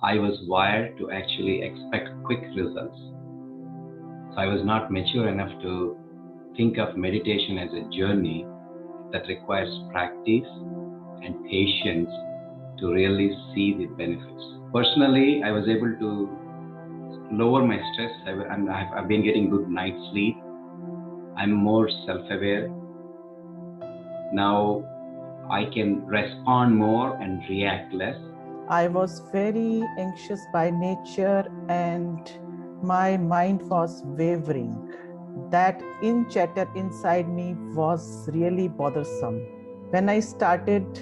I was wired to actually expect quick results. So I was not mature enough to think of meditation as a journey that requires practice and patience to really see the benefits. Personally, I was able to lower my stress. I've been getting good night's sleep. I'm more self-aware. Now I can respond more and react less. I was very anxious by nature and my mind was wavering. That chatter inside me was really bothersome. When I started,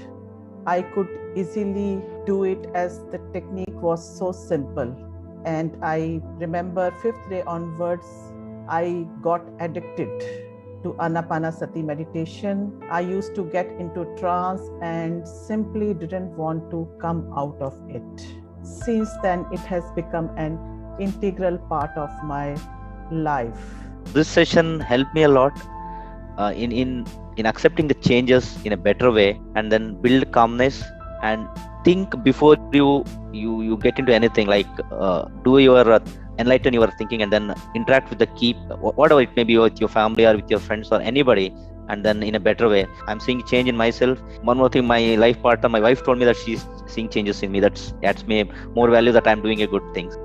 I could easily do it as the technique was so simple. And I remember 5th day onwards, I got addicted to Ana-Pana-Sati meditation. I used to get into trance and simply didn't want to come out of it. Since then, it has become an integral part of my life. This session helped me a lot in accepting the changes in a better way, and then build calmness and think before you get into anything, like do your enlighten your thinking, and then interact with the whatever it may be, with your family or with your friends or anybody, and then in a better way. I'm seeing change in myself. One more thing, my life partner, my wife, told me that she's seeing changes in me. That's me more value that I'm doing a good things.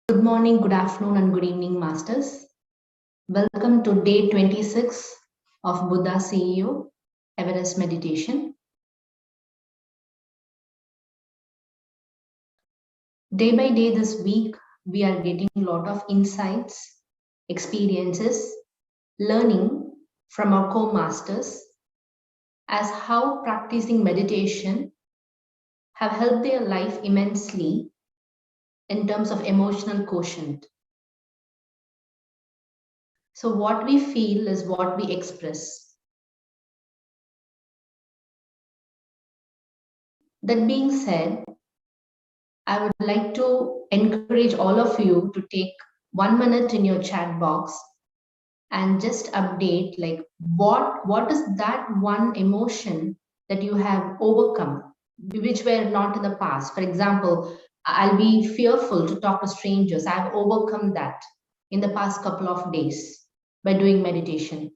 Good morning, good afternoon, and good evening, Masters. Welcome to day 26 of Buddha CEO Everest Meditation. Day by day this week, we are getting a lot of insights, experiences, learning from our co-masters as how practicing meditation have helped their life immensely in terms of emotional quotient. So what we feel is what we express. That being said, I would like to encourage all of you to take 1 minute in your chat box and just update, like what is that one emotion that you have overcome, which were not in the past. For example, I'll be fearful to talk to strangers. I've overcome that in the past couple of days by doing meditation.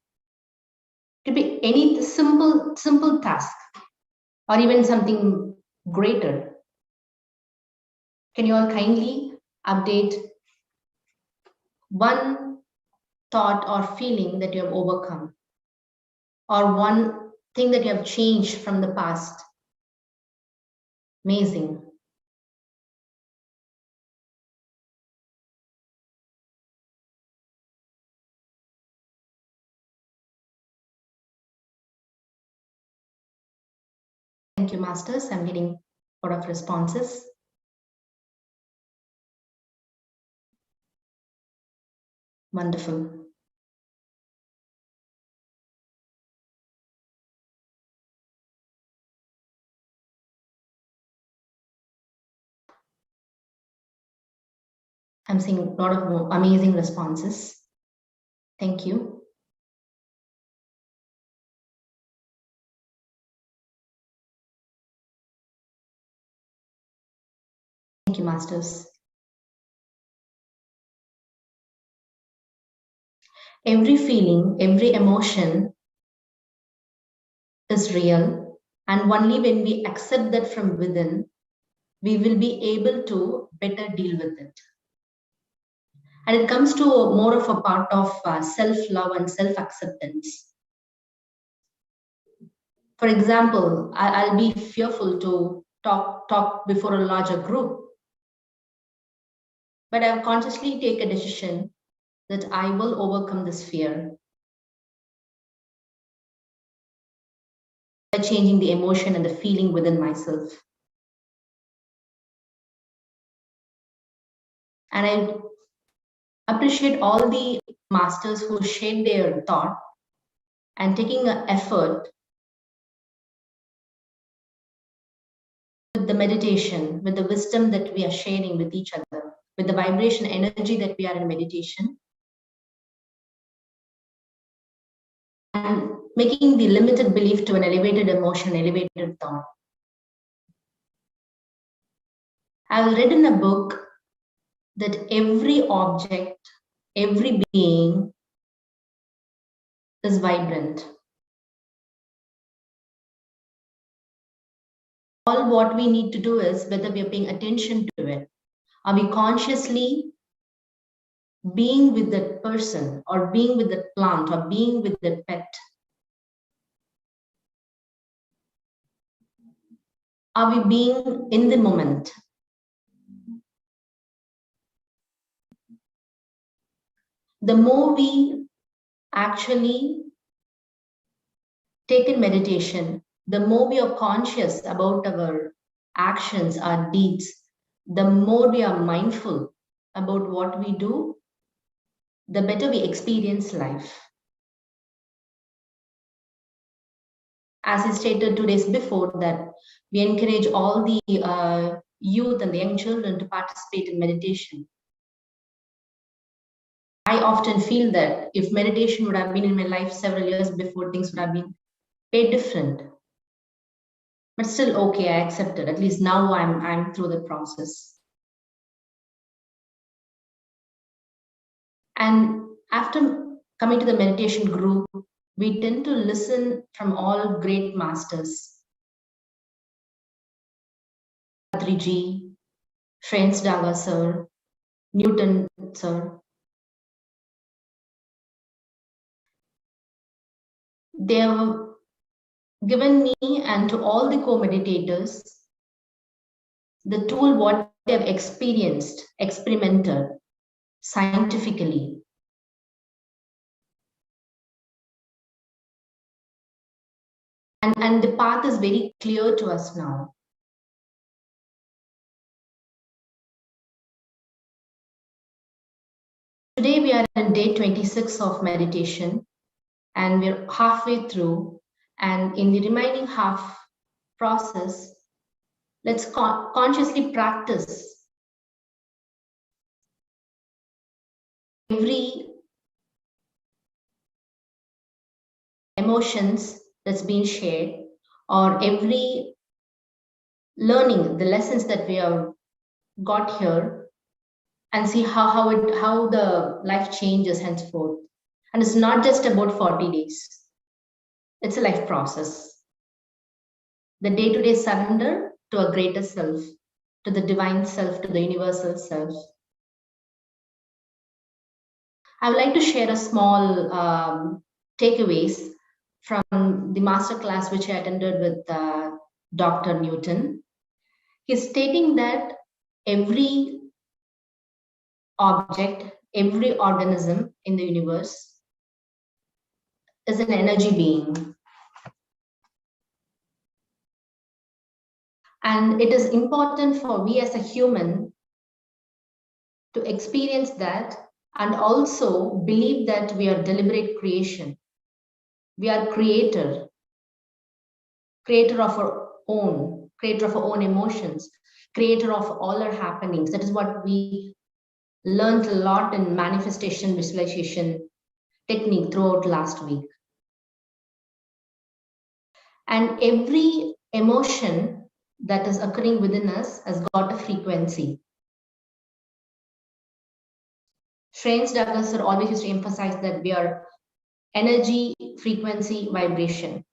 It could be any simple task or even something greater. Can you all kindly update one thought or feeling that you have overcome, or one thing that you have changed from the past? Amazing. Thank you, Masters. I'm getting a lot of responses. Wonderful. I'm seeing a lot of amazing responses. Thank you. Thank you, Masters. Every feeling, every emotion is real, and only when we accept that from within, we will be able to better deal with it. And it comes to more of a part of self-love and self-acceptance. For example, I'll be fearful to talk before a larger group, but I'll consciously take a decision that I will overcome this fear by changing the emotion and the feeling within myself. And I appreciate all the masters who shared their thought and taking an effort with the meditation, with the wisdom that we are sharing with each other, with the vibration energy that we are in meditation, and making the limited belief to an elevated emotion, elevated thought. I've read in a book that every object, every being is vibrant. All what we need to do is whether we are paying attention to it. Are we consciously being with that person or being with that plant or being with that pet? Are we being in the moment? The more we actually take in meditation, the more we are conscious about our actions, our deeds, the more we are mindful about what we do, the better we experience life. As I stated 2 days before, that we encourage all the youth and the young children to participate in meditation. I often feel that if meditation would have been in my life several years before, things would have been way different. But still, okay, I accept it. At least now I'm through the process. And after coming to the meditation group, we tend to listen from all great masters. Patriji, Shakahara Jagath sir, Newton sir. They have given me and to all the co-meditators the tool what they have experienced, experimented scientifically. And the path is very clear to us now. Today we are on day 26 of meditation and we're halfway through, and in the remaining half process, let's consciously practice every emotions that's been shared or every learning, the lessons that we have got here, and see how the life changes henceforth. And it's not just about 40 days. It's a life process. The day-to-day surrender to a greater self, to the divine self, to the universal self. I would like to share a small takeaways from the masterclass which I attended with Dr. Newton. He's stating that every object, every organism in the universe is an energy being. And it is important for we as a human to experience that and also believe that we are deliberate creation. We are creator of our own, creator of our own emotions, creator of all our happenings. That is what we learned a lot in manifestation visualization technique throughout last week. And every emotion that is occurring within us has got a frequency. Shakahara Jagath sir always used to emphasize that we are energy, frequency, vibration.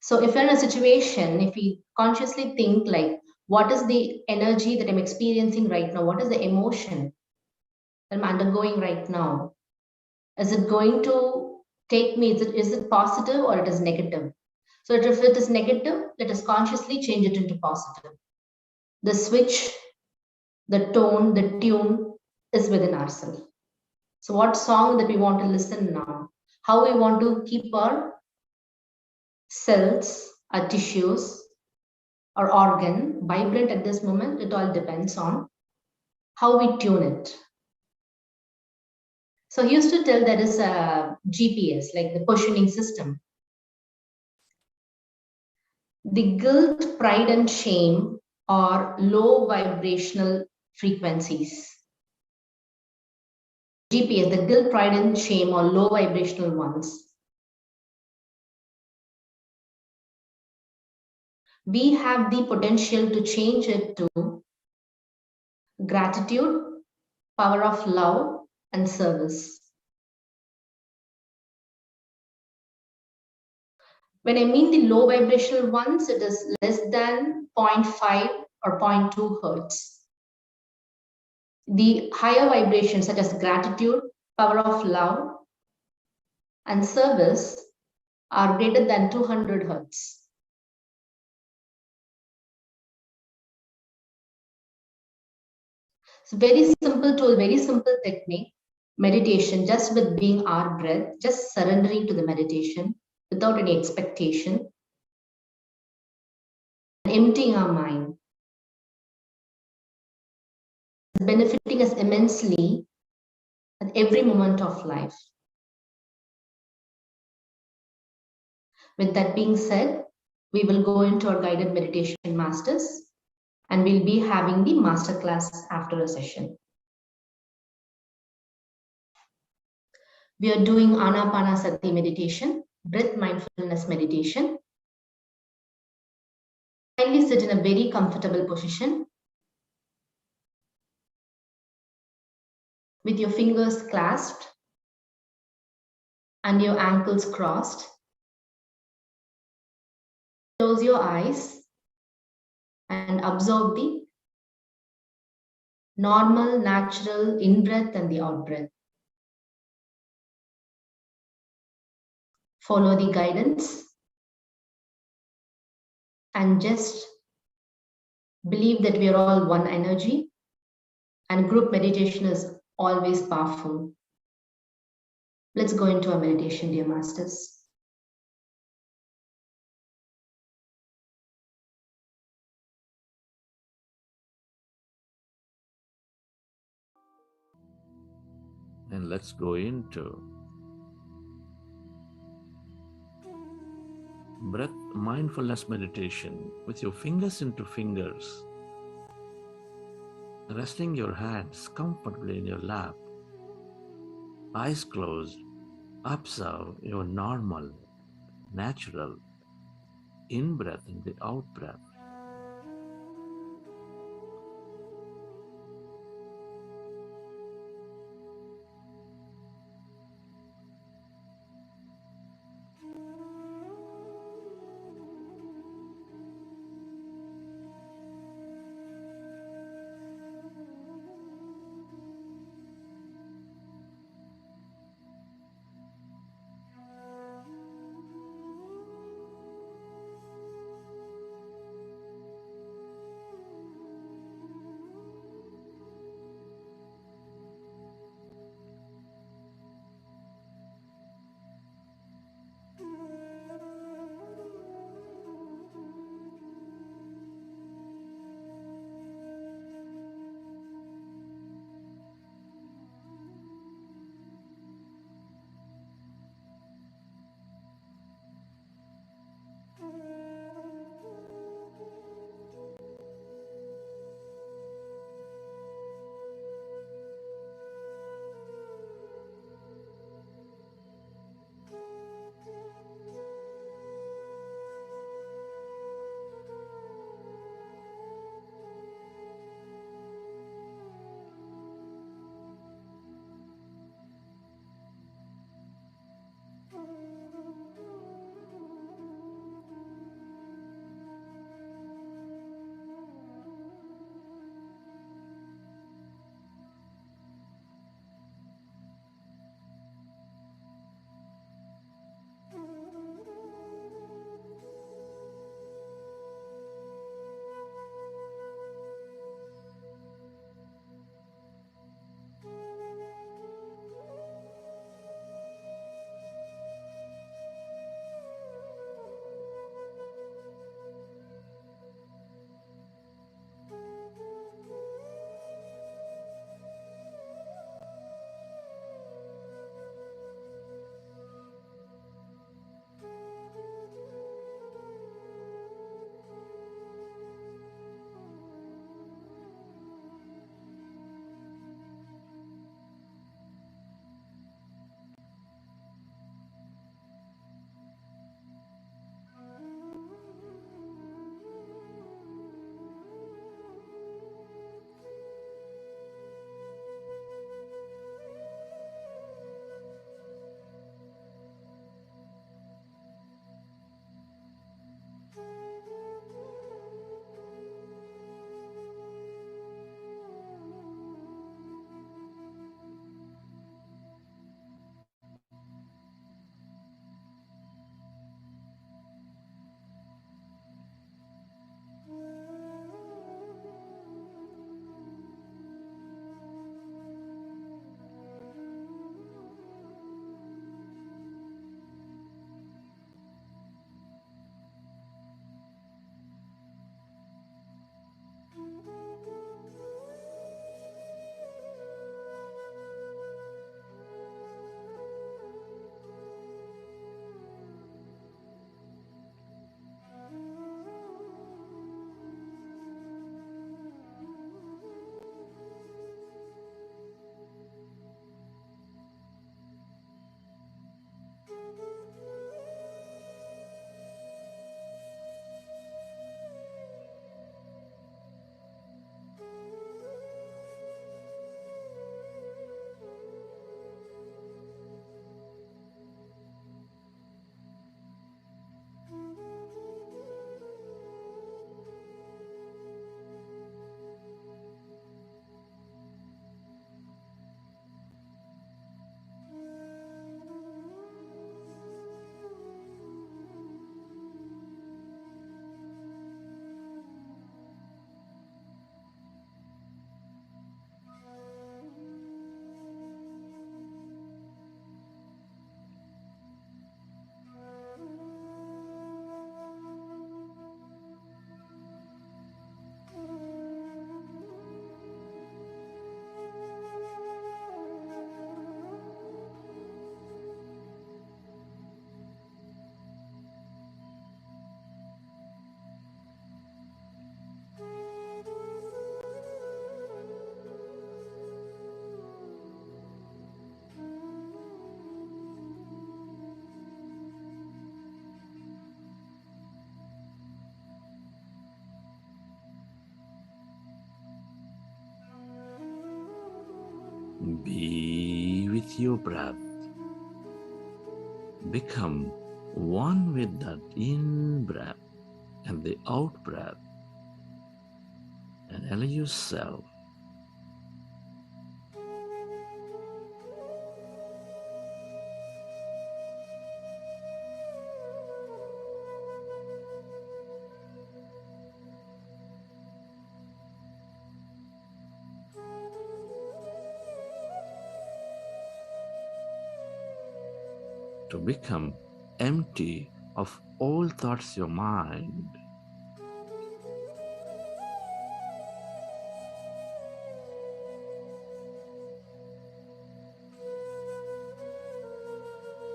So if you're in a situation, if we consciously think like, what is the energy that I'm experiencing right now? What is the emotion that I'm undergoing right now? Is it going to take me, is it positive or it is negative? So if it is negative, let us consciously change it into positive. The switch, the tone, the tune is within ourselves. So what song that we want to listen now? How we want to keep our cells, our tissues, our organ vibrant at this moment, it all depends on how we tune it. So he used to tell there is a GPS, like the positioning system. The guilt, pride, and shame are low vibrational frequencies. GPS, the guilt, pride, and shame are low vibrational ones. We have the potential to change it to gratitude, power of love, and service. When I mean the low vibrational ones, it is less than 0.5 or 0.2 hertz. The higher vibrations such as gratitude, power of love, and service are greater than 200 hertz. It's a very simple tool, very simple technique. Meditation, just with being our breath, just surrendering to the meditation without any expectation, emptying our mind, benefiting us immensely at every moment of life. With that being said, we will go into our guided meditation masters, and we'll be having the masterclass after a session. We are doing Ana-Pana-Sati meditation, breath mindfulness meditation. Kindly sit in a very comfortable position with your fingers clasped and your ankles crossed. Close your eyes and absorb the normal, natural in-breath and the out-breath. Follow the guidance and just believe that we are all one energy, and group meditation is always powerful. Let's go into our meditation, dear masters. And let's go into breath mindfulness meditation with your fingers into fingers, resting your hands comfortably in your lap, eyes closed. Observe your normal, natural in-breath and the out-breath. Be with your breath. Become one with that in-breath and the out-breath, and allow yourself to become empty of all thoughts your mind.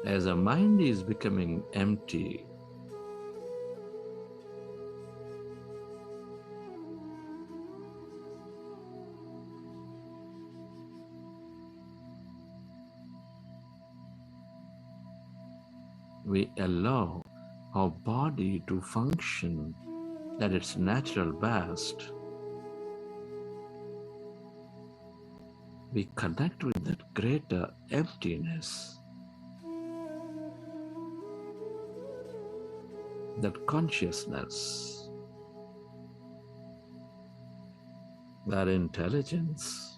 As our mind is becoming empty, we allow our body to function at its natural best. We connect with that greater emptiness, that consciousness, that intelligence.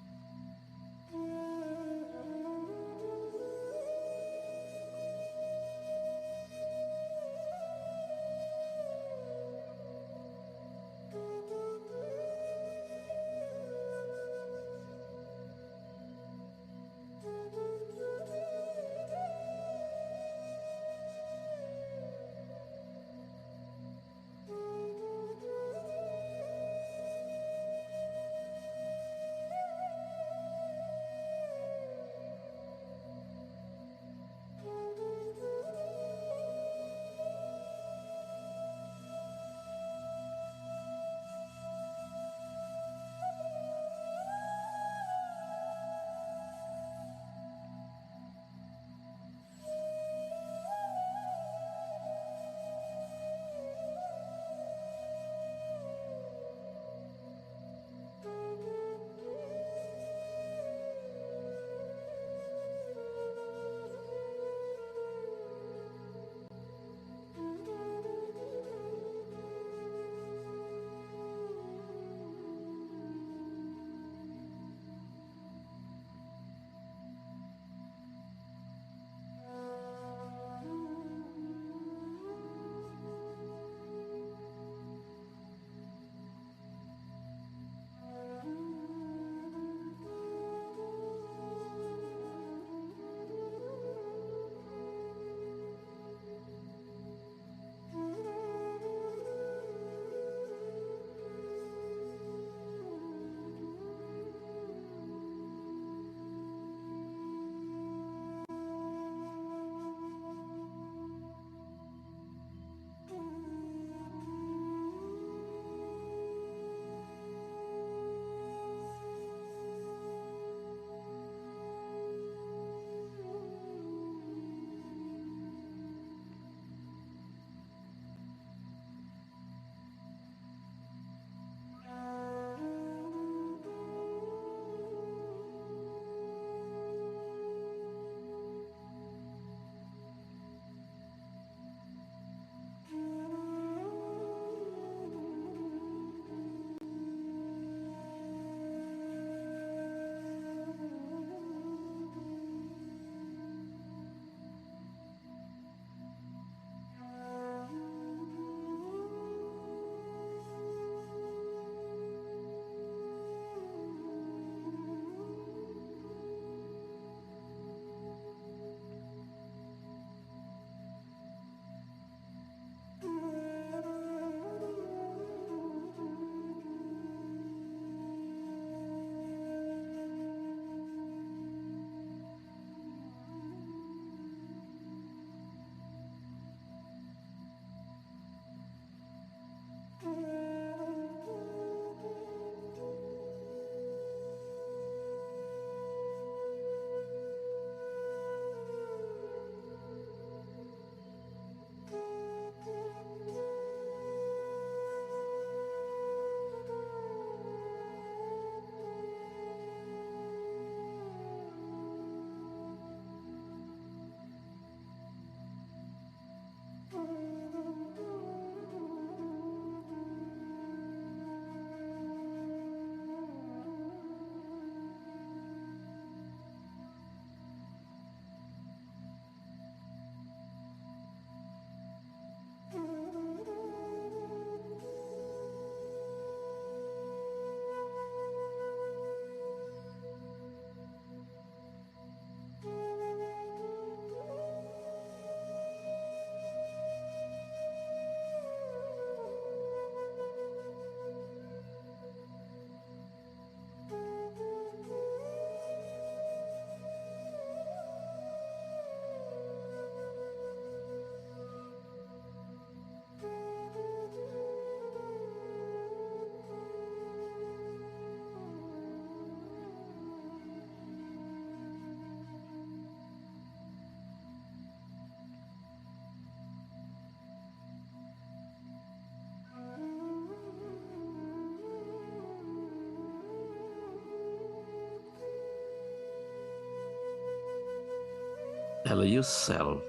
allow yourself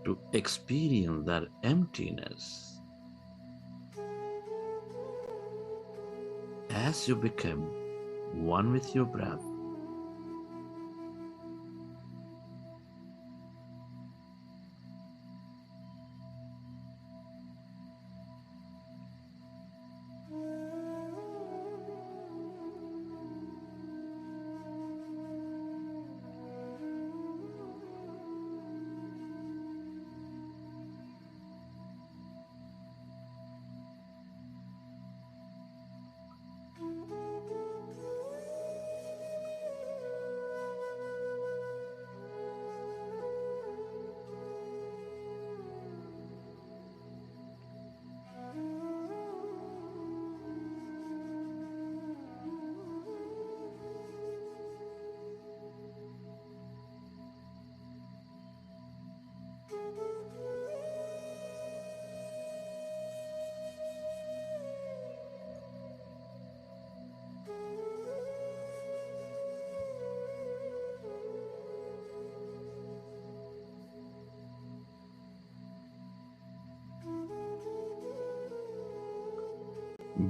to experience that emptiness as you become one with your breath.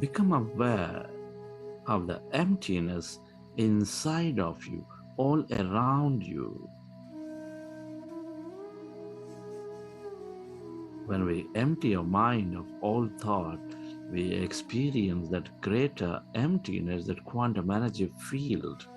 Become aware of the emptiness inside of you, all around you. When we empty our mind of all thought, we experience that greater emptiness, that quantum energy field.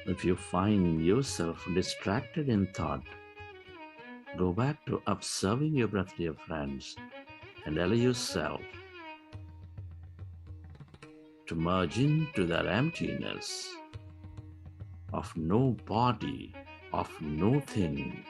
If you find yourself distracted in thought, go back to observing your breath, dear friends, and allow yourself to merge into that emptiness of no body, of no thing.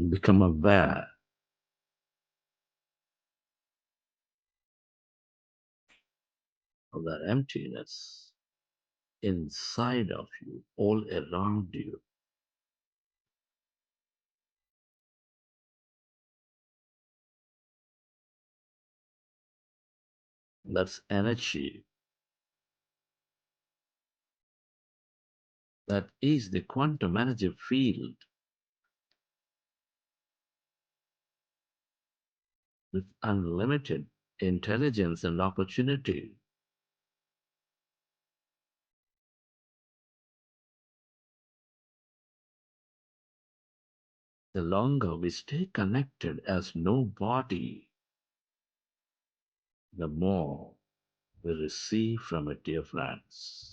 Become aware of that emptiness inside of you, all around you. That's energy. That is the quantum energy field with unlimited intelligence and opportunity. The longer we stay connected as no body, the more we receive from it, dear friends.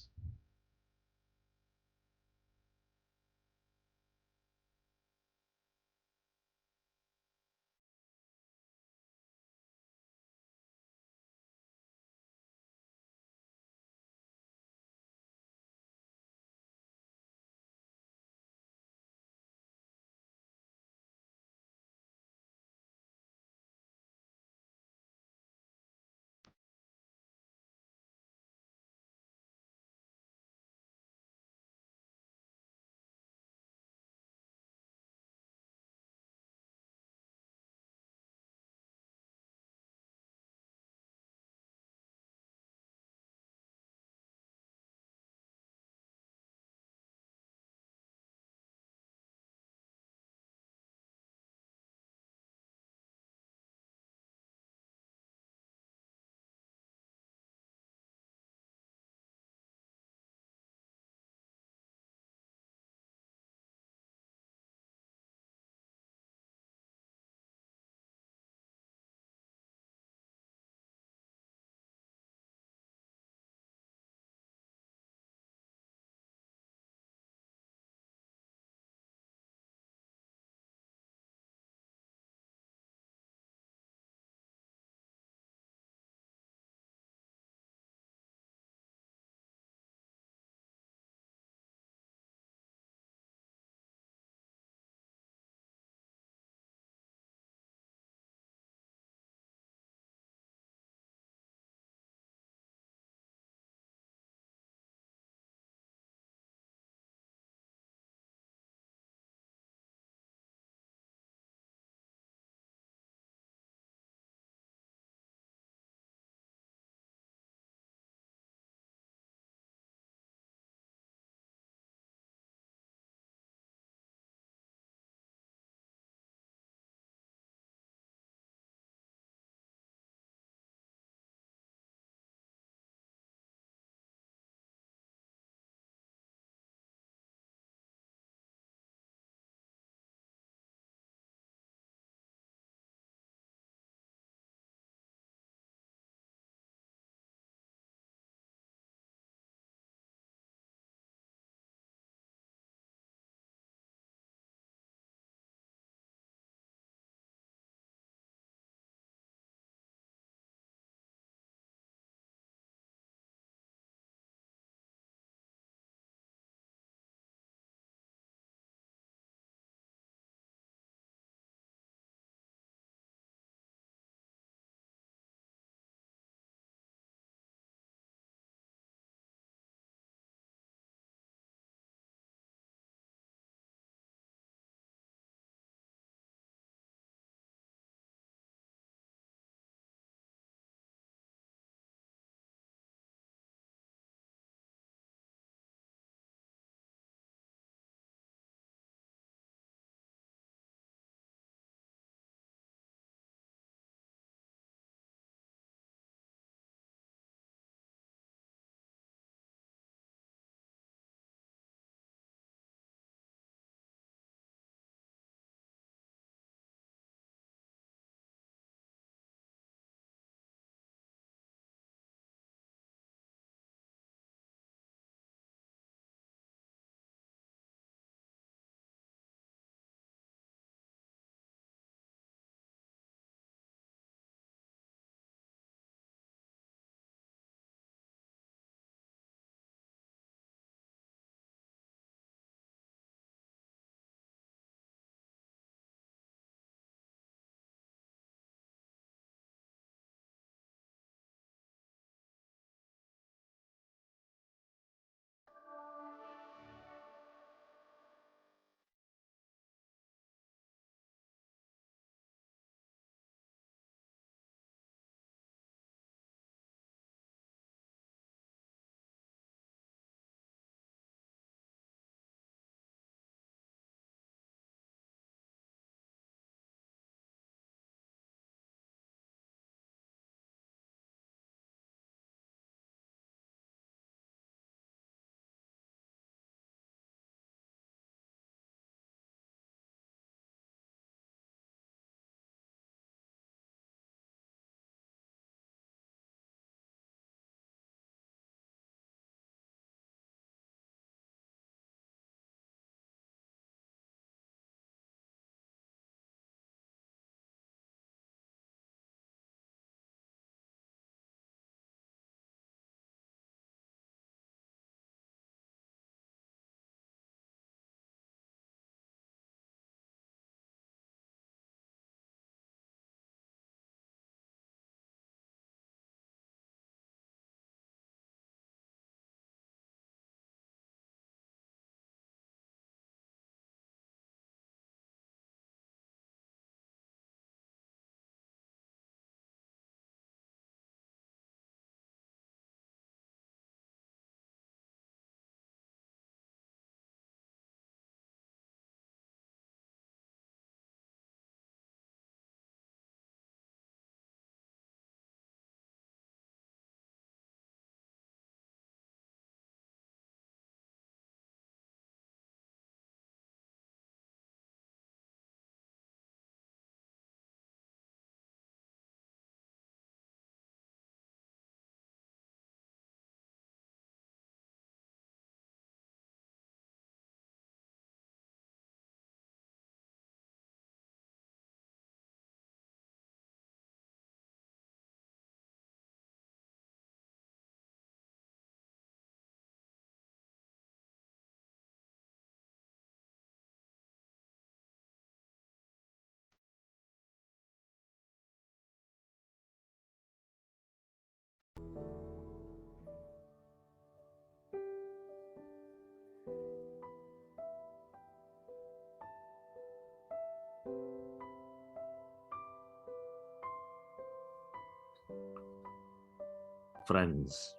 friends.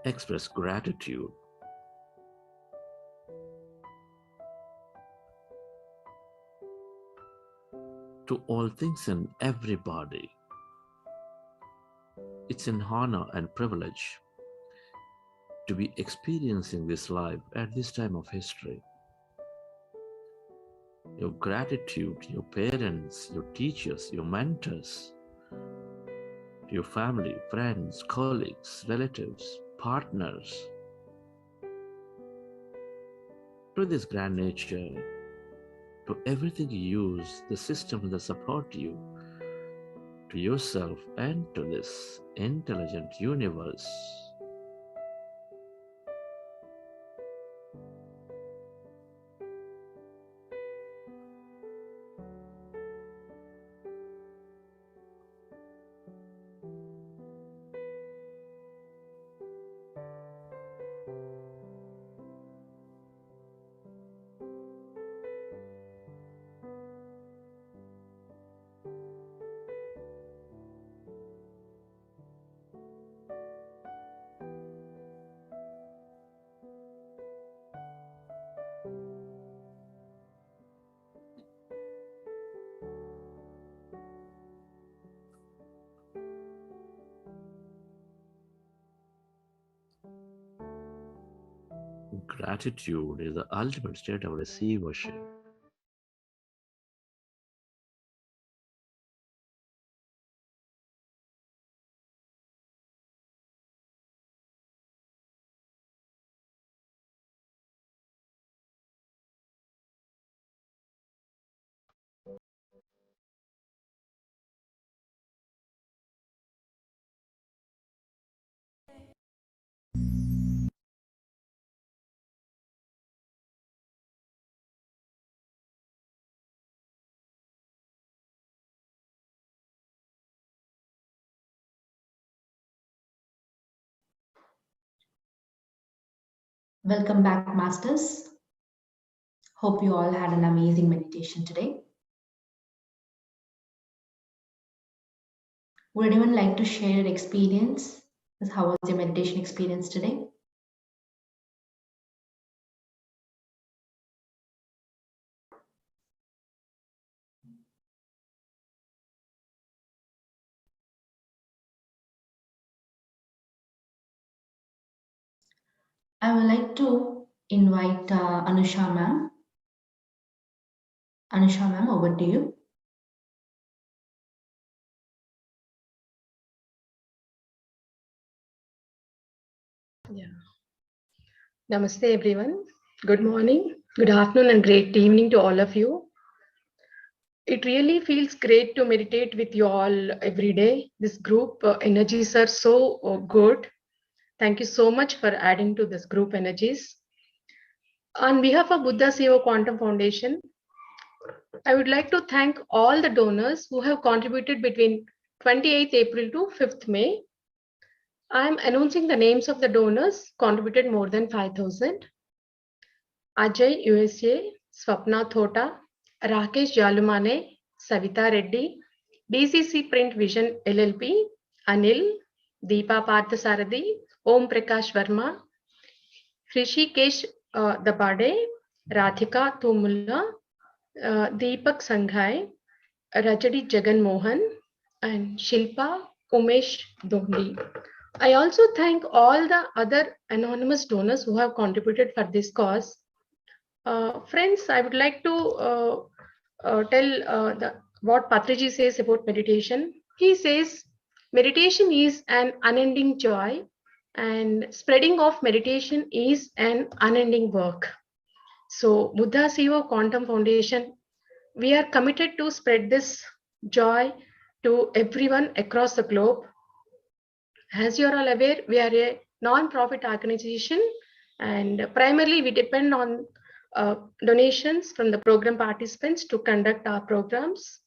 Express gratitude to all things and everybody. It's an honor and privilege to be experiencing this life at this time of history. Your gratitude, your parents, your teachers, your mentors, to your family, friends, colleagues, relatives, partners, to this grand nature, to everything you use, the systems that support you, to yourself and to this intelligent universe. Gratitude is the ultimate state of receivership. Welcome back, Masters. Hope you all had an amazing meditation today. Would anyone like to share your experience? How was your meditation experience today? I would like to invite Anusha ma'am. Anusha ma'am, over to you. Yeah. Namaste, everyone. Good morning, good afternoon, and great evening to all of you. It really feels great to meditate with you all every day. This group energies are so good. Thank you so much for adding to this group energies. On behalf of Buddha Seva Quantum Foundation, I would like to thank all the donors who have contributed between 28th April to 5th May. I am announcing the names of the donors contributed more than 5,000. Ajay, USA, Swapna Thota, Rakesh Jalumane, Savita Reddy, DCC Print Vision LLP, Anil, Deepa Parthasarathi, Om Prakash Verma, Hrishikesh Dabade, Radhika Thumulla, Deepak Sanghai, Rajadi Jagan Mohan, and Shilpa Umesh Dondi. I also thank all the other anonymous donors who have contributed for this cause. Friends, I would like to tell what Patriji says about meditation. He says, meditation is an unending joy and spreading of meditation is an unending work. So Buddha Seva Quantum Foundation, we are committed to spread this joy to everyone across the globe. As you are all aware, we are a non-profit organization and primarily we depend on donations from the program participants to conduct our programs.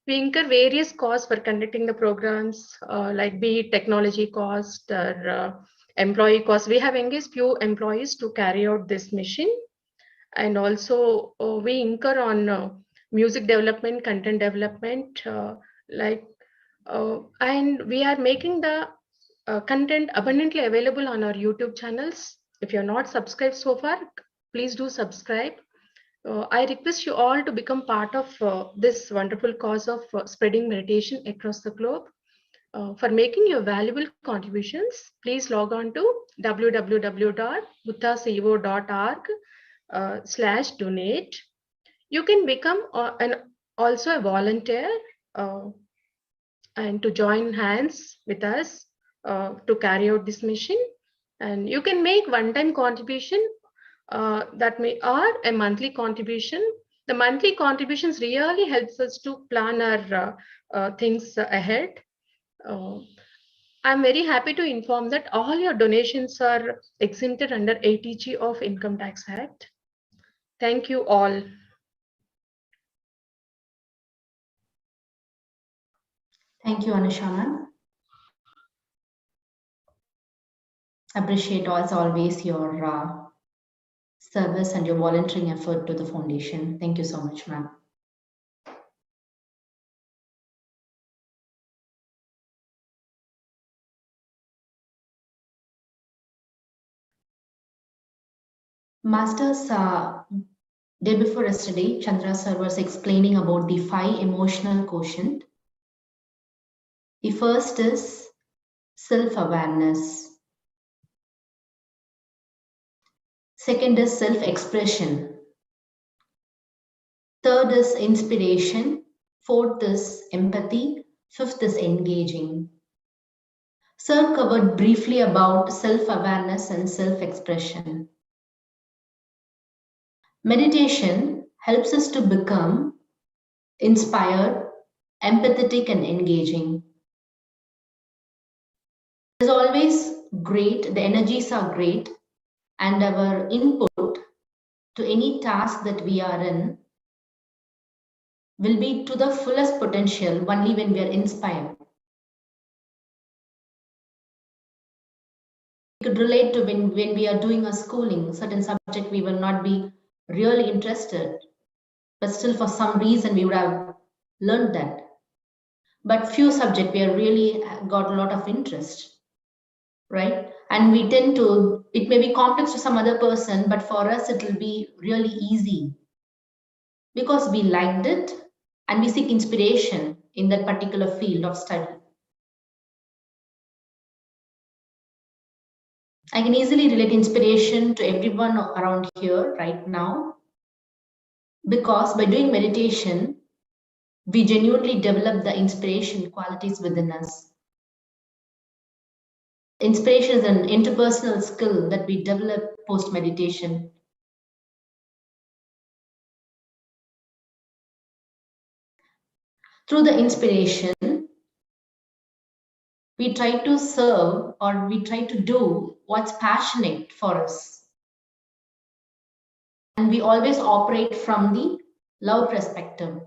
We incur various costs for conducting the programs, like be it technology cost or employee cost. We have engaged few employees to carry out this mission. And also we incur on music development, content development, like And we are making the content abundantly available on our YouTube channels. If you're not subscribed so far, please do subscribe. I request you all to become part of this wonderful cause of spreading meditation across the globe. For making your valuable contributions, please log on to www.buddhasevo.org/donate. You can become also a volunteer and to join hands with us to carry out this mission. And you can make one-time contribution that may or a monthly contribution. The monthly contributions really helps us to plan our things ahead. I'm very happy to inform that all your donations are exempted under 80G of Income Tax Act. Thank you all. Thank you, Ana-Pana. Appreciate as always your service and your volunteering effort to the foundation. Thank you so much, ma'am. Masters, day before yesterday, Chandra sir was explaining about the 5 emotional quotient. The first is self-awareness. Second is self-expression. Third is inspiration. Fourth is empathy. Fifth is engaging. Sir covered briefly about self-awareness and self-expression. Meditation helps us to become inspired, empathetic, and engaging. It is always great, the energies are great, and our input to any task that we are in will be to the fullest potential only when we are inspired. We could relate to when we are doing a schooling, certain subject we will not be really interested, but still for some reason we would have learned that. But few subjects we are really got a lot of interest, right? And we tend to, it may be complex to some other person, but for us it will be really easy because we liked it and we seek inspiration in that particular field of study. I can easily relate inspiration to everyone around here right now, because by doing meditation, we genuinely develop the inspiration qualities within us. Inspiration is an interpersonal skill that we develop post-meditation. Through the inspiration, we try to serve or we try to do what's passionate for us. And we always operate from the love perspective.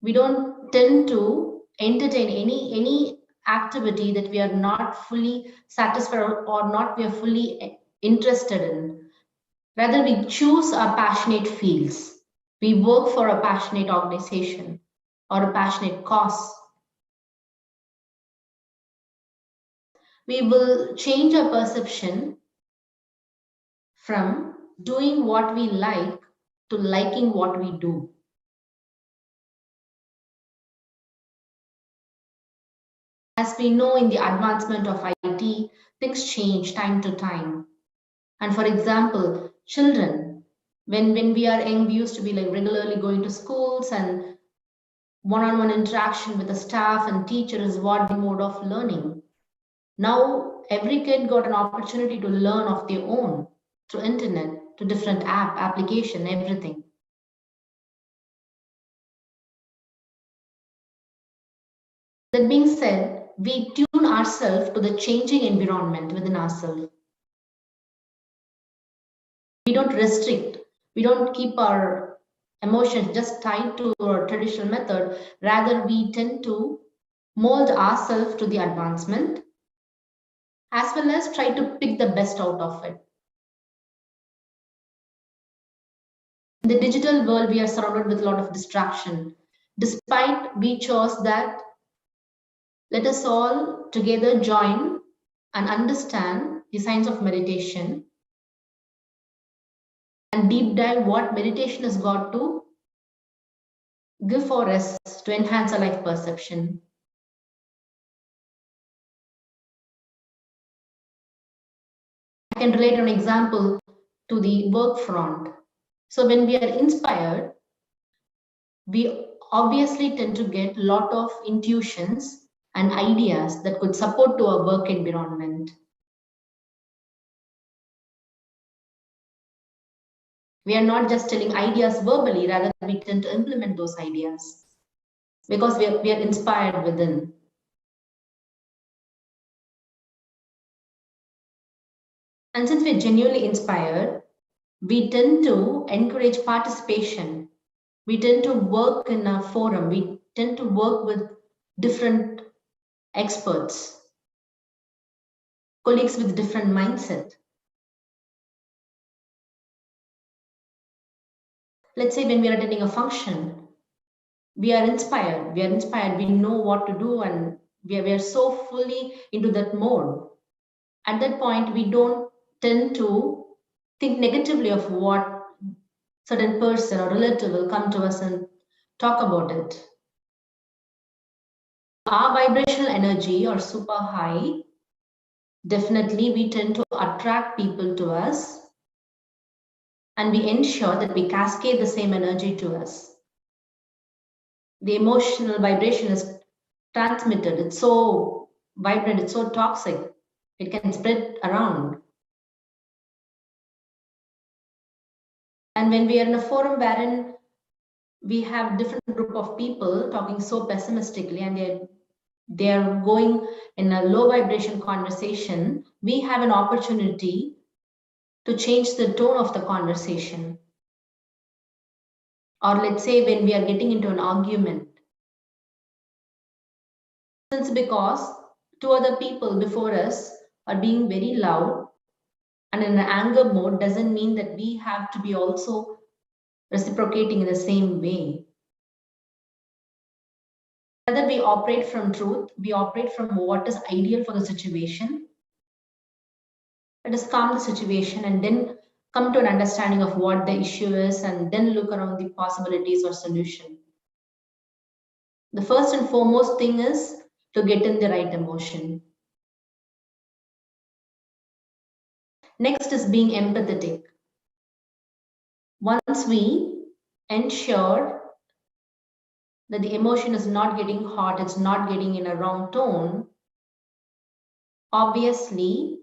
We don't tend to entertain any activity that we are not fully satisfied or not we are fully interested in. Rather, we choose our passionate fields. We work for a passionate organization or a passionate cause. We will change our perception from doing what we like to liking what we do. As we know, in the advancement of IT, things change time to time. And for example, children, when we are young, we used to be like regularly going to schools and one-on-one interaction with the staff and teacher is what the mode of learning. Now, every kid got an opportunity to learn of their own through internet, to different application, everything. That being said, we tune ourselves to the changing environment within ourselves. We don't restrict. We don't keep our emotions just tied to our traditional method. Rather, we tend to mold ourselves to the advancement, as well as try to pick the best out of it. In the digital world, we are surrounded with a lot of distraction. Despite we chose that Let us all together join and understand the science of meditation and deep dive what meditation has got to give for us to enhance our life perception. I can relate an example to the work front. So when we are inspired, we obviously tend to get a lot of intuitions and ideas that could support to our work environment. We are not just telling ideas verbally, rather we tend to implement those ideas because we are inspired within. And since we're genuinely inspired, we tend to encourage participation. We tend to work in a forum. We tend to work with different experts, colleagues with different mindset. Let's say when we are attending a function, we are inspired. We know what to do, and we are so fully into that mode. At that point, we don't tend to think negatively of what certain person or relative will come to us and talk about it. Our vibrational energy are super high. Definitely, we tend to attract people to us, and we ensure that we cascade the same energy to us. The emotional vibration is transmitted. It's so vibrant, it's so toxic. It can spread around. And when we are in a forum wherein we have different group of people talking so pessimistically and they are going in a low vibration conversation, we have an opportunity to change the tone of the conversation. Or let's say when we are getting into an argument, since because two other people before us are being very loud and in an anger mode, doesn't mean that we have to be also reciprocating in the same way. Whether we operate from truth, we operate from what is ideal for the situation. Let us calm the situation and then come to an understanding of what the issue is and then look around the possibilities or solution. The first and foremost thing is to get in the right emotion. Next is being empathetic. Once we ensure that the emotion is not getting hot, it's not getting in a wrong tone, obviously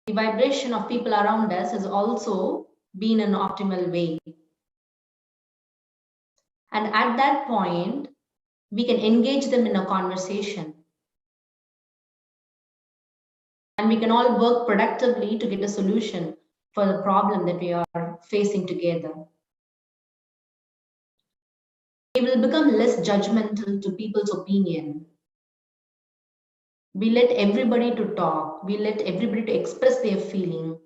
the vibration of people around us has also been in an optimal way. And at that point, we can engage them in a conversation. And we can all work productively to get a solution for the problem that we are facing together. We will become less judgmental to people's opinion. We let everybody to talk. We let everybody to express their feeling.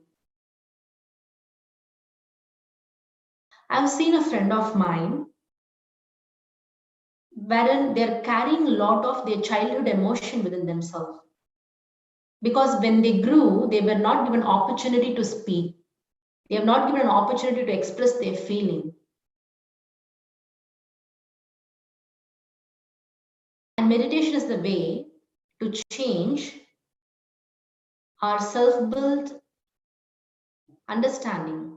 I've seen a friend of mine wherein they're carrying a lot of their childhood emotion within themselves. Because when they grew, they were not given opportunity to speak. They have not given an opportunity to express their feeling. And meditation is the way to change our self-built understanding.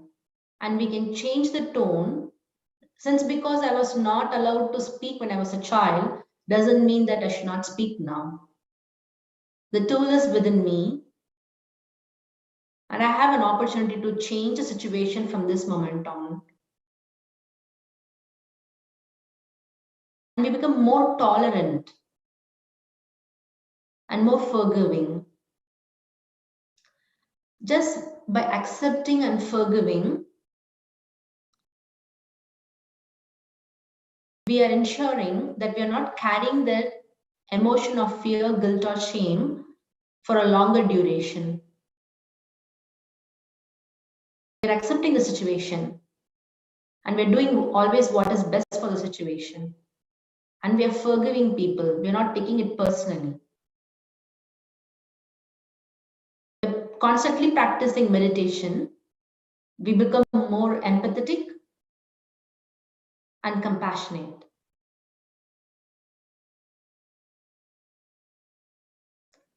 And we can change the tone. Since because I was not allowed to speak when I was a child, doesn't mean that I should not speak now. The tool is within me. And I have an opportunity to change the situation from this moment on. And we become more tolerant and more forgiving. Just by accepting and forgiving, we are ensuring that we are not carrying that emotion of fear, guilt, or shame for a longer duration. We're accepting the situation and we're doing always what is best for the situation. and we are forgiving people. We are not taking it personally. Constantly practicing meditation, we become more empathetic and compassionate.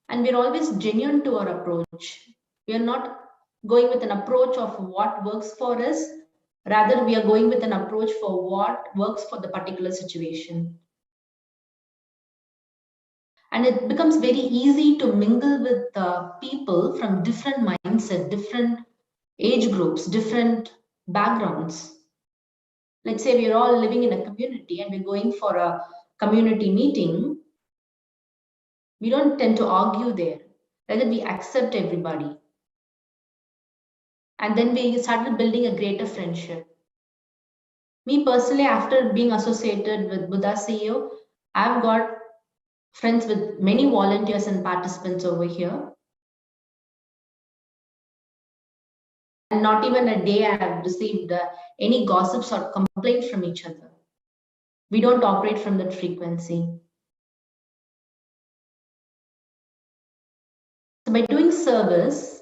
And we're always genuine to our approach. We are not going with an approach of what works for us. Rather, we are going with an approach for what works for the particular situation. And it becomes very easy to mingle with people from different mindset, different age groups, different backgrounds. Let's say we're all living in a community and we're going for a community meeting. We don't tend to argue there. Rather, we accept everybody. And then we started building a greater friendship. Me personally, after being associated with Buddha CEO, I've got friends with many volunteers and participants over here. And not even a day I have received any gossips or complaints from each other. We don't operate from that frequency. So by doing service,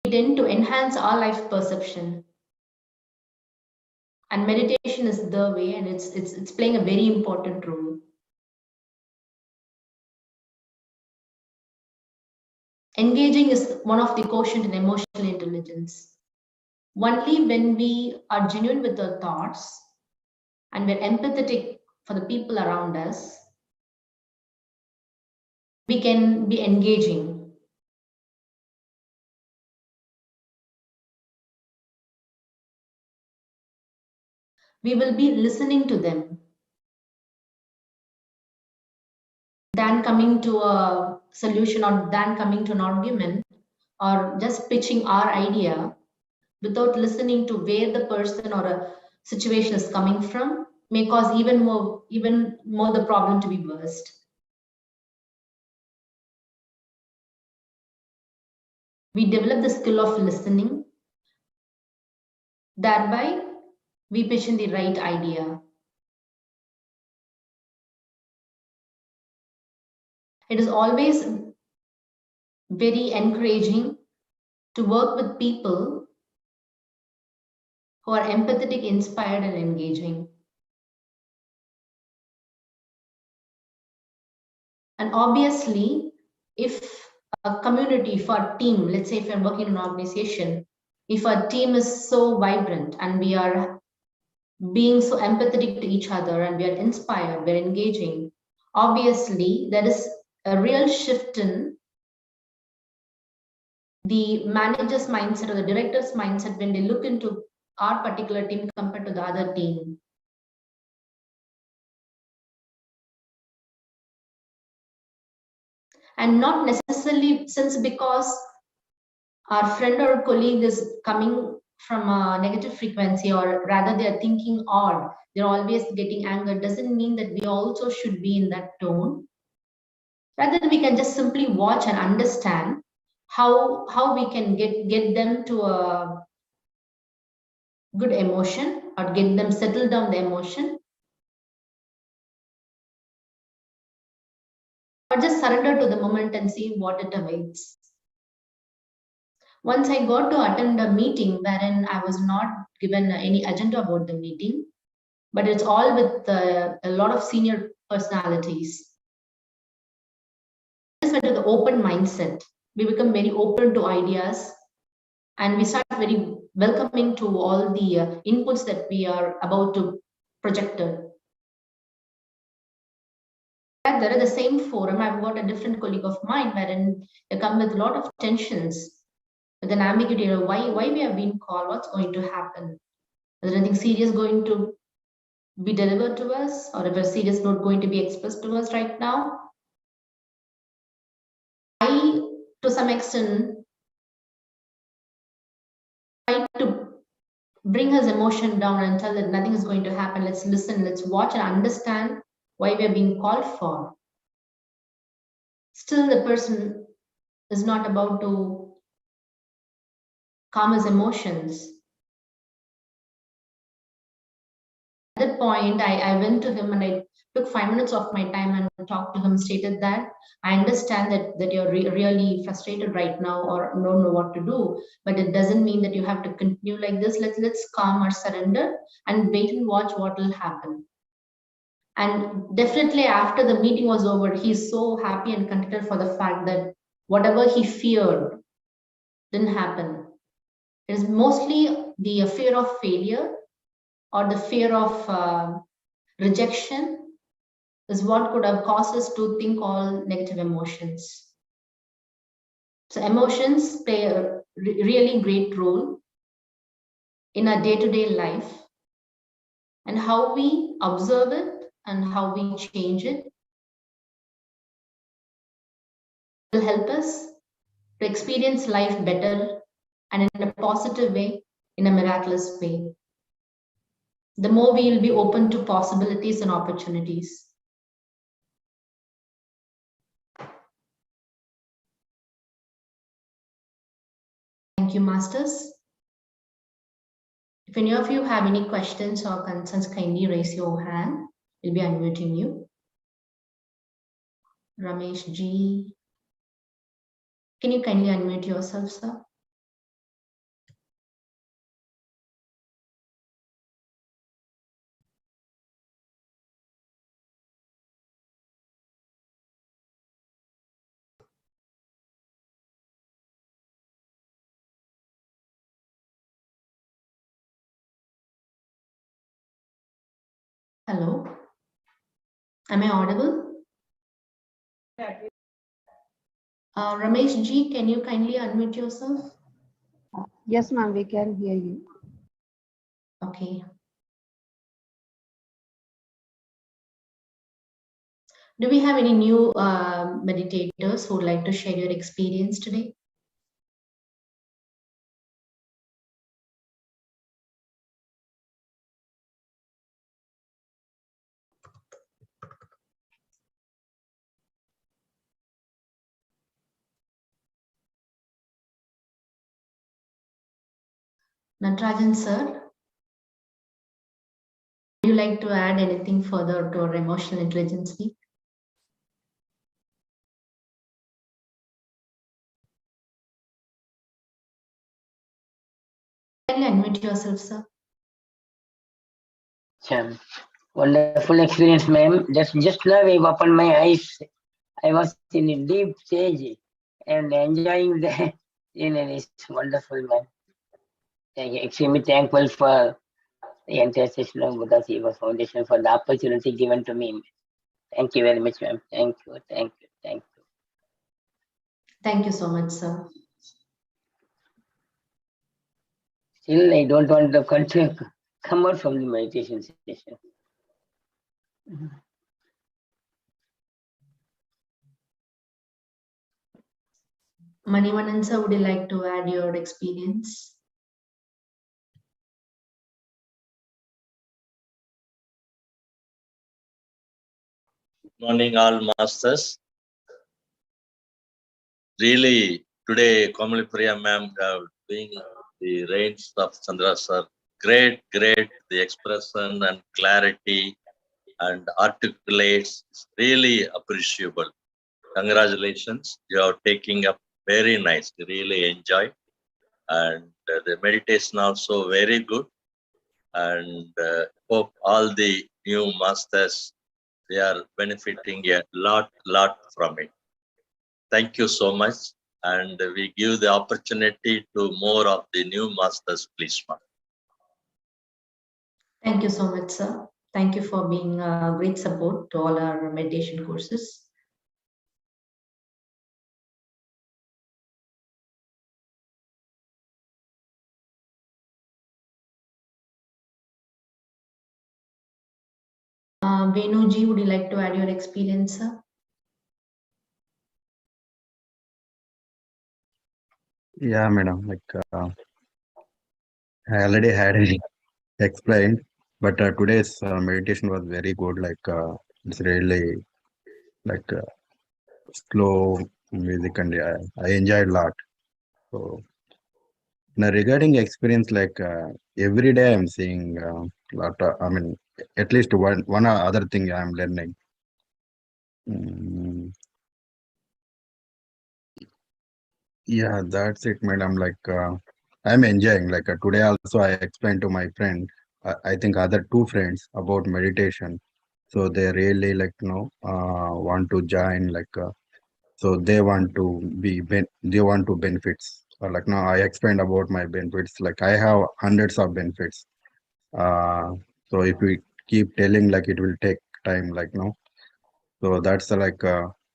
we tend to enhance our life perception. And meditation is the way, and it's playing a very important role. Engaging is one of the quotient in emotional intelligence. Only when we are genuine with our thoughts and we're empathetic for the people around us, we can be engaging. We will be listening to them than coming to a solution or than coming to an argument or just pitching our idea without listening to where the person or a situation is coming from may cause even more the problem to be worst. We develop the skill of listening. Thereby, we pitch in the right idea. It is always very encouraging to work with people who are empathetic, inspired, and engaging. And obviously, if a community, if our team, let's say if you're working in an organization, if our team is so vibrant and we are being so empathetic to each other and we are inspired, we're engaging, obviously there is a real shift in the manager's mindset or the director's mindset when they look into our particular team compared to the other team. And not necessarily because our friend or colleague is coming from a negative frequency, or rather they are thinking odd, they're always getting anger, doesn't mean that we also should be in that tone. Rather, we can just simply watch and understand how we can get them to a good emotion or get them settle down the emotion, or just surrender to the moment and see what it awaits. Once I got to attend a meeting wherein I was not given any agenda about the meeting, but it's all with a lot of senior personalities. I just went to the open mindset. We become very open to ideas and we start very welcoming to all the inputs that we are about to project. There at the same forum, I've got a different colleague of mine wherein they come with a lot of tensions, with an ambiguity of why we have been called, what's going to happen, is there anything serious going to be delivered to us, or if a serious note going to be expressed to us right now. I, to some extent, try to bring his emotion down and tell that nothing is going to happen. Let's listen, let's watch and understand why we are being called for. Still, the person is not about to calm his emotions. At that point, I went to him and I took 5 minutes of my time and talked to him, stated that I understand that you're really frustrated right now or don't know what to do, but it doesn't mean that you have to continue like this. Let's calm or surrender and wait and watch what will happen. And definitely after the meeting was over, he's so happy and contented for the fact that whatever he feared didn't happen. It is mostly the fear of failure or the fear of rejection is what could have caused us to think all negative emotions. So emotions play a really great role in our day-to-day life, and how we observe it and how we change it will help us to experience life better and in a positive way, in a miraculous way. The more we will be open to possibilities and opportunities. Thank you, Masters. If any of you have any questions or concerns, kindly raise your hand. We'll be unmuting you. Ramesh Ji, can you kindly unmute yourself, sir? Hello, am I audible? Ramesh Ji, can you kindly unmute yourself? Yes, ma'am, we can hear you. Okay. Do we have any new meditators who would like to share your experience today? Natarajan sir, would you like to add anything further to our emotional intelligence week? Kindly unmute yourself, sir. Sure. Wonderful experience, ma'am. Just now I opened my eyes. I was in a deep stage and enjoying the scenery. It's wonderful, ma'am. Thank you. Extremely thankful for the entire session of Buddha Seva Foundation for the opportunity given to me. Thank you very much, ma'am. Thank you, thank you, thank you. Thank you so much, sir. Still, I don't want to come out from the meditation session. Manivanan sir, would you like to add your experience? Morning, all masters. Really, today, Kamali Priya ma'am have been the reins of Chandra sir. Great, the expression and clarity and articulates, really appreciable. Congratulations, you are taking up very nice, really enjoy. And the meditation also very good. And hope all the new masters, they are benefiting a lot from it. Thank you so much. And we give the opportunity to more of the new masters, please, ma'am. Thank you so much, sir. Thank you for being a great support to all our meditation courses. Venuji, would you like to add your experience, sir? Yeah, madam. I already had it explained, but today's meditation was very good. It's really like slow music, and I enjoyed a lot. So now regarding experience, every day I'm seeing lot of, at least one other thing I'm learning. Mm, yeah, that's it, madam. Like I'm enjoying. Like today also, I explained to my friend, I think other two friends about meditation. So they really like want to join. Like so they want to they want to benefits. Like now I explained about my benefits. Like I have hundreds of benefits. Uh, so if we keep telling, like it will take time. Like no. So that's like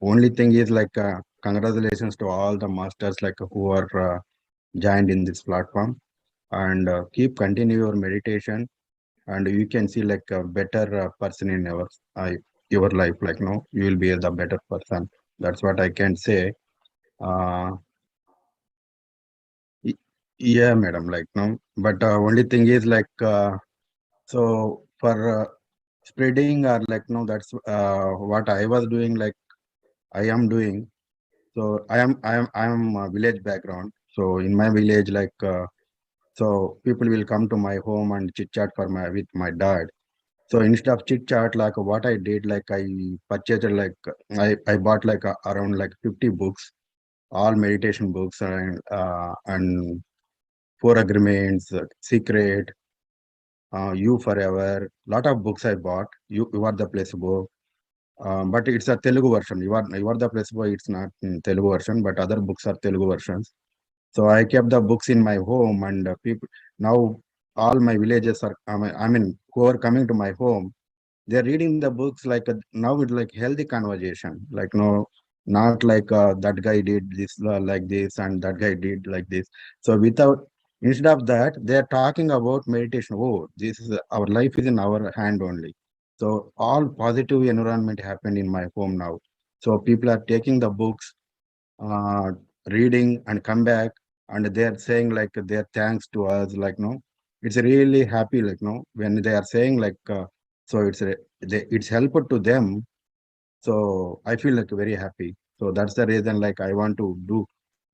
only thing is like congratulations to all the masters like who are joined in this platform, and keep continue your meditation, and you can see like a better person in your life. Like no, you will be the better person. That's what I can say. Uh, y- yeah, madam. Like no, but only thing is like so for spreading or like no, that's what I was doing. Like I am doing. So I am a village background. So in my village, like so people will come to my home and chit chat for my with my dad. So instead of chit chat, like what I did, like I purchased like I bought like around like 50 books, all meditation books, and Four Agreements, Secret, You Forever. Lot of books I bought. You are the placebo. But it's a Telugu version. You are the placebo. It's not in Telugu version, but other books are Telugu versions. So I kept the books in my home, and people now all my villages are. I mean, who are coming to my home, they're reading the books like now it's like healthy conversation. Like no, not like that guy did this like this, and that guy did like this. So without instead of that, they're talking about meditation. Oh, this is our life is in our hand only. So all positive environment happened in my home now. So people are taking the books, uh, reading and come back, and they're saying like their thanks to us. Like no, it's really happy. Like no, when they are saying like so it's helpful to them. So I feel like very happy. So that's the reason like I want to do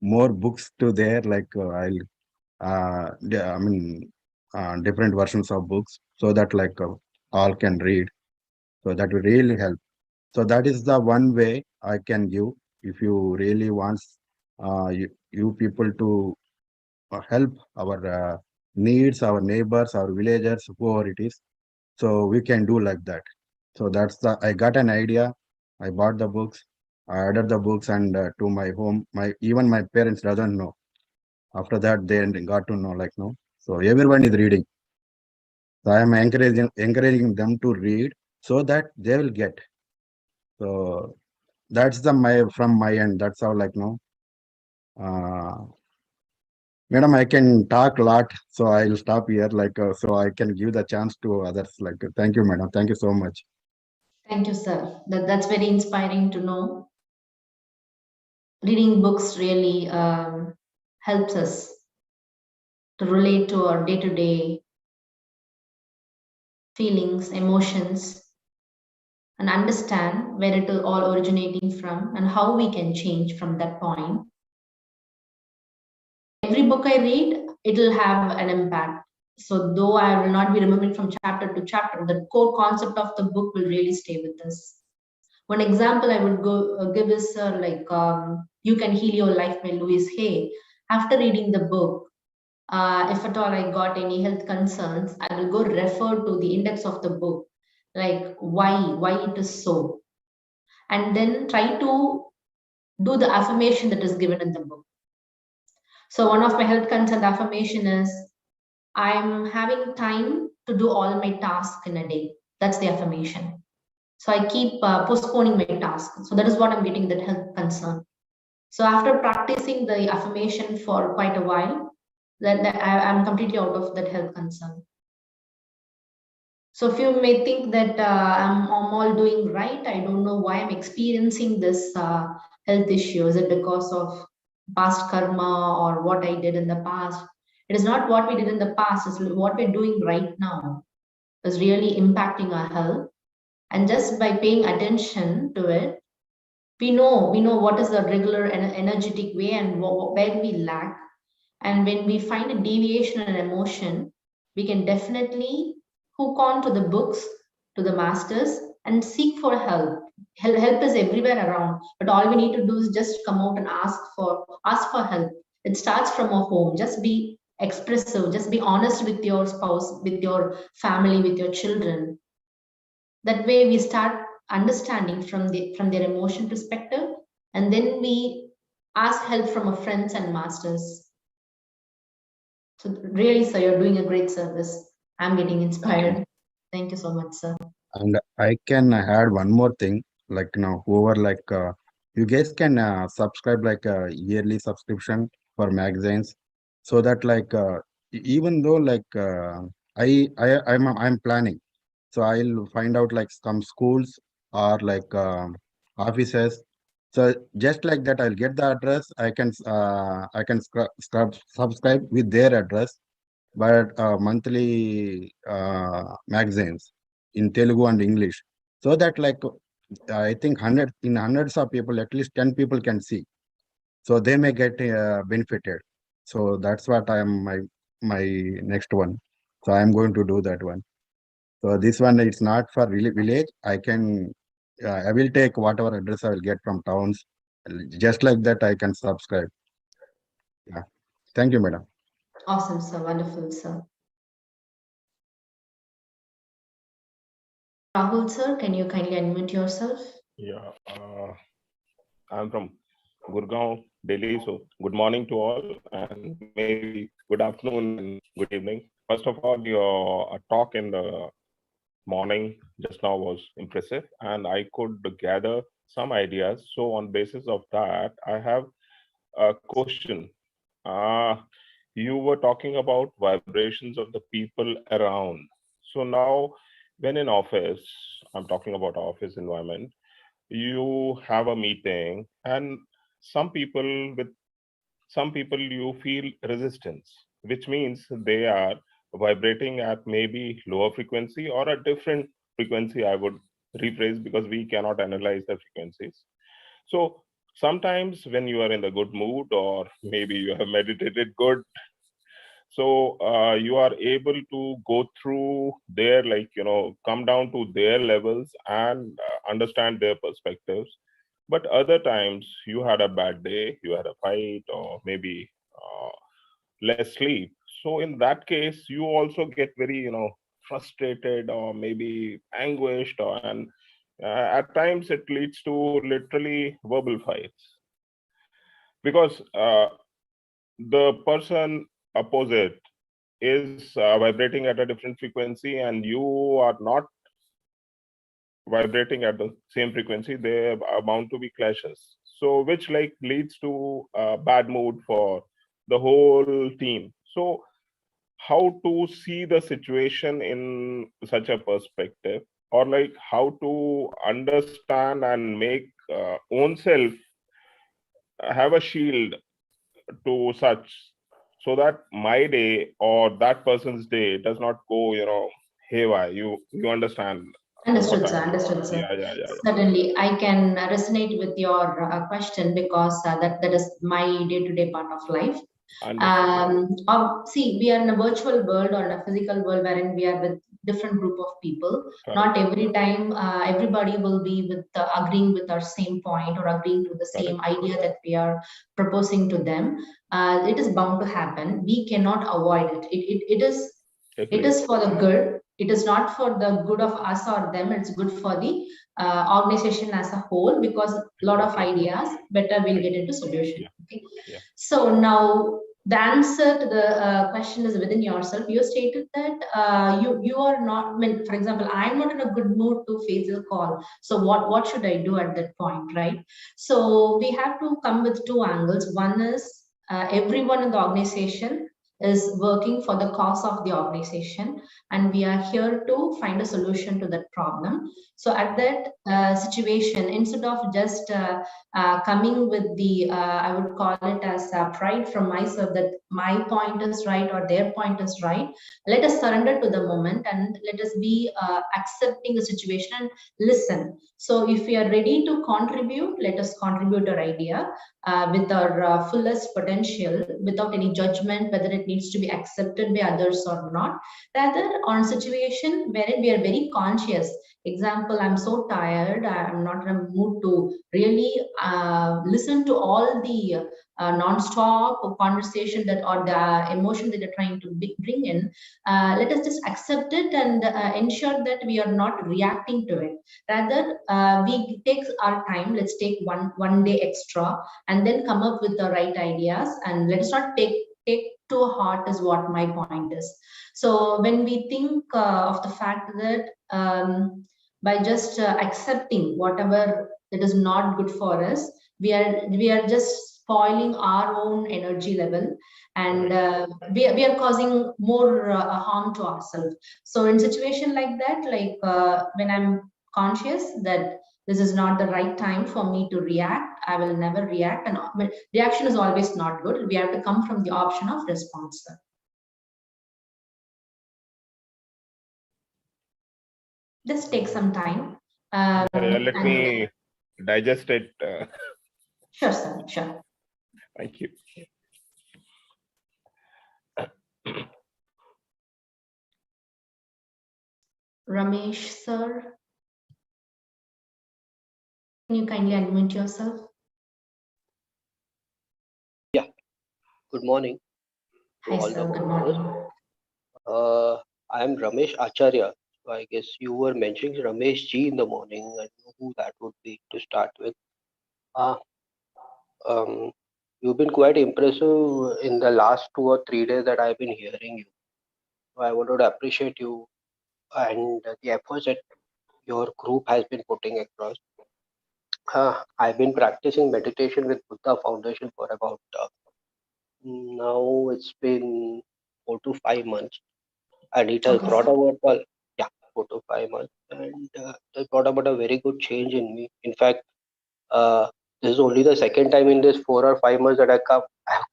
more books to there. Like I mean different versions of books, so that like all can read. So that will really help. So that is the one way I can give. If you really want you people to help our needs, our neighbors, our villagers, whoever it is. So we can do like that. So that's I got an idea. I bought the books. I ordered the books and to my home. Even my parents doesn't know. After that, they got to know like no. So everyone is reading. So I am encouraging them to read so that they will get. So that's the my from my end. That's how like no. Uh, Madam, I can talk a lot, so I'll stop here. Like so, I can give the chance to others. Like thank you, madam. Thank you so much. Thank you, sir. That's very inspiring to know. Reading books really helps us to relate to our day-to-day feelings, emotions, and understand where it is all originating from and how we can change from that point. Every book I read, it will have an impact. So though I will not be remembering from chapter to chapter, the core concept of the book will really stay with us. One example I would give is You Can Heal Your Life by Louise Hay. After reading the book, if at all I got any health concerns, I will go refer to the index of the book, like why it is so, and then try to do the affirmation that is given in the book. So one of my health concern affirmation is, I'm having time to do all my tasks in a day. That's the affirmation. So I keep postponing my task. So that is what I'm getting that health concern. So after practicing the affirmation for quite a while, I'm completely out of that health concern. So if you may think that I'm all doing right, I don't know why I'm experiencing this health issue. Is it because of past karma or what I did in the past? It is not what we did in the past, it's what we're doing right now is really impacting our health. And just by paying attention to it, we know what is the regular and energetic way and where we lack. And when we find a deviation in emotion, we can definitely hook on to the books to the masters and seek for help. Help is everywhere around, but all we need to do is just come out and ask for help. It starts from a home. Just be expressive, just be honest with your spouse, with your family, with your children. That way we start understanding from their emotion perspective, and then we ask help from our friends and masters. So really, sir, you're doing a great service. I'm getting inspired. Thank you so much, sir. And I can add one more thing, like now, whoever you guys can subscribe like a yearly subscription for magazines, so that even though I'm planning, so I'll find out like some schools or offices. So just like that, I'll get the address. I can subscribe with their address, but monthly magazines in Telugu and English, so that I think hundreds of people, at least 10 people can see, so they may get benefited. So that's what I am my next one. So I am going to do that one. So this one, it's not for village. I will take whatever address I will get from towns, just like that I can subscribe. Yeah. Thank you, madam. Awesome, sir. Wonderful, sir. Rahul, sir, can you kindly unmute yourself? Yeah, I'm from Gurgaon, Delhi. So good morning to all, and maybe good afternoon and good evening. First of all, your talk in the morning just now was impressive, and I could gather some ideas. So on basis of that, I have a question. You were talking about vibrations of the people around. So now, when in office, I'm talking about office environment, you have a meeting, and some people you feel resistance, which means they are vibrating at maybe lower frequency or a different frequency. I would rephrase, because we cannot analyze the frequencies. So sometimes when you are in the good mood, or maybe you have meditated good, so you are able to go through their, come down to their levels and understand their perspectives. But other times you had a bad day, you had a fight, or maybe less sleep. So in that case, you also get very, frustrated, or maybe anguished, and at times it leads to literally verbal fights, because the person opposite is vibrating at a different frequency, and you are not vibrating at the same frequency. There are bound to be clashes, so which leads to a bad mood for the whole team. So how to see the situation in such a perspective, or how to understand and make own self have a shield to such, so that my day or that person's day does not go, haywire. You understand? Understood, sir. Understood, sir. Yeah. Certainly, I can resonate with your question, because that is my day-to-day part of life. See, we are in a virtual world or in a physical world wherein we are with different group of people. Correct. Not every time everybody will be with agreeing with our same point, or agreeing to the same idea that we are proposing to them. It is bound to happen. We cannot avoid it. It is for the good. It is not for the good of us or them. It's good for the organization as a whole, because a lot of ideas, better we'll get into solution. Okay. Yeah. So now the answer to the question is within yourself. You stated that you are not, for example, I'm not in a good mood to face the call. So what should I do at that point, right? So we have to come with two angles. One is everyone in the organization is working for the cause of the organization, and we are here to find a solution to that problem. So at that situation, instead of just coming with the, I would call it as pride from myself, that my point is right or their point is right, let us surrender to the moment, and let us be accepting the situation and listen. So if we are ready to contribute, let us contribute our idea with our fullest potential, without any judgment, whether it needs to be accepted by others or not. Rather, on a situation wherein we are very conscious. Example, I'm so tired, I'm not in a mood to really listen to all the non-stop conversation that or the emotion that they're trying to bring in. Let us just accept it and ensure that we are not reacting to it. Rather, we take our time. Let's take one day extra and then come up with the right ideas, and let's not take to heart is what my point is. So when we think of the fact that by just accepting whatever that is not good for us, we are just spoiling our own energy level, and we are causing more harm to ourselves. So in situation like that, like when I'm conscious that this is not the right time for me to react, I will never react, and reaction is always not good. We have to come from the option of response. Just take some time. Let me digest it. Sure, sir. Sure. Thank you. Ramesh, sir. Can you kindly unmute yourself? Yeah. Good morning. Hi, sir. Good morning. I am Ramesh Acharya. So I guess you were mentioning Ramesh Ji in the morning. I don't know who that would be to start with. You've been quite impressive in the last 2 or 3 days that I've been hearing you. So I wanted to appreciate you and the efforts that your group has been putting across. I've been practicing meditation with Buddha Foundation for about now it's been 4 to 5 months, and it has brought about 4 to 5 months, and it brought about a very good change in me. In fact, this is only the second time in this 4 or 5 months that I've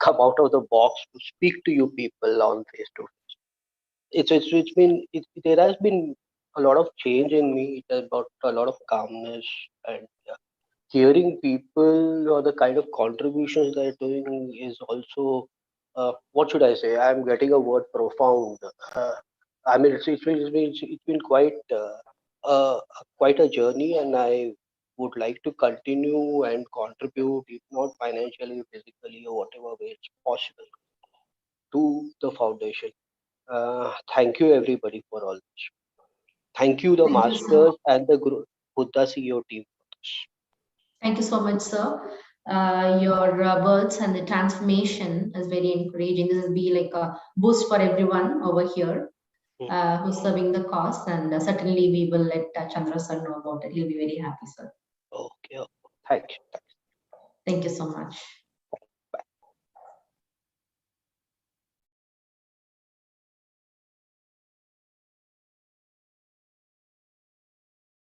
come out of the box to speak to you people on face to face. There has been a lot of change in me. It has brought a lot of calmness, and hearing people or the kind of contributions they're doing is also what should I say? I'm getting a word profound. I mean, it's been quite a journey, and I would like to continue and contribute, if not financially, physically, or whatever way it's possible, to the foundation. Thank you, everybody, for all this. Thank you, the Thank you, masters sir. and the Buddha CEO team for this. Thank you so much, sir. Your words and the transformation is very encouraging. This will be like a boost for everyone over here who's serving the cause, and certainly we will let Chandra sir know about it. He'll be very happy, sir. Okay. Thanks. Thank you so much.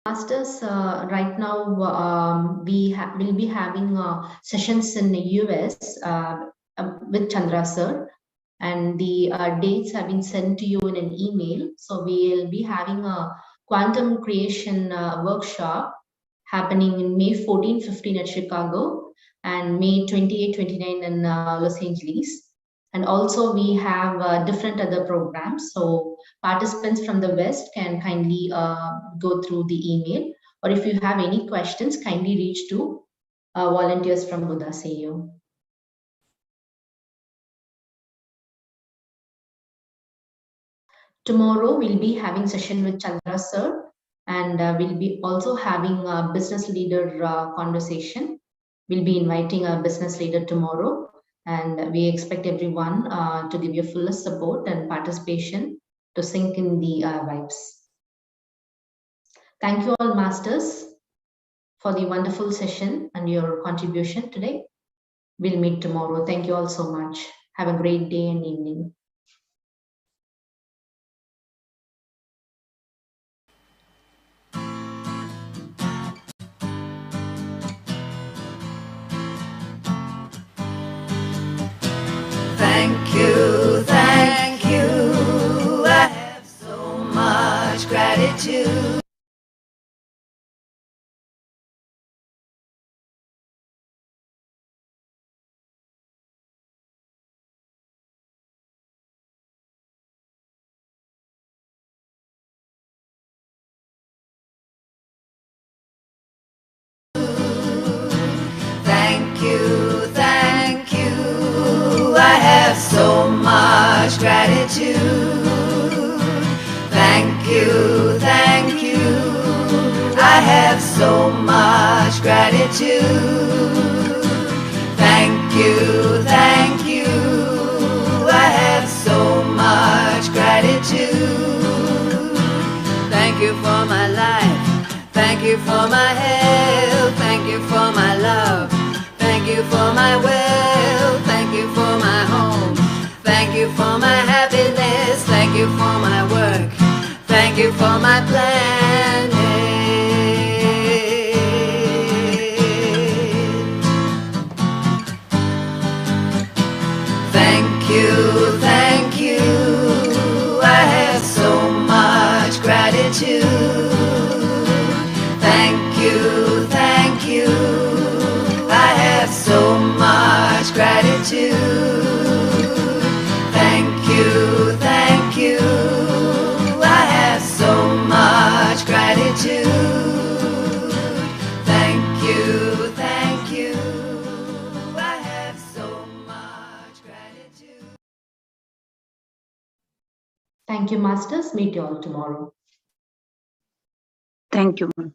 Masters, right now will be having sessions in the US with Chandra sir, and the dates have been sent to you in an email. So we'll be having a quantum creation workshop happening in May 14-15 at Chicago, and May 28-29 in Los Angeles. And also we have different other programs. So participants from the West can kindly go through the email, or if you have any questions, kindly reach to volunteers from Buddha CEO. Tomorrow we'll be having session with Chandra sir, and we'll be also having a business leader conversation. We'll be inviting a business leader tomorrow, and we expect everyone to give you fullest support and participation to sink in the vibes. Thank you all, masters, for the wonderful session and your contribution today. We'll meet tomorrow. Thank you all so much. Have a great day and evening. Thank you. I have so much gratitude. so much gratitude. Thank you, thank you. I have so much gratitude. Thank you, thank you. I have so much gratitude. Thank you for my life. Thank you for my health. Thank you for my love. Thank you for my wealth. Thank you for my home. Thank you for my happiness. Thank you for my work. Thank you for my planet. Thank you, thank you. I have so much gratitude. Thank you, thank you. I have so much gratitude. Thank you, thank you. I have so much gratitude. Thank you, thank you. I have so much gratitude. Thank you, Masters. Meet you all tomorrow. Thank you, ma'am.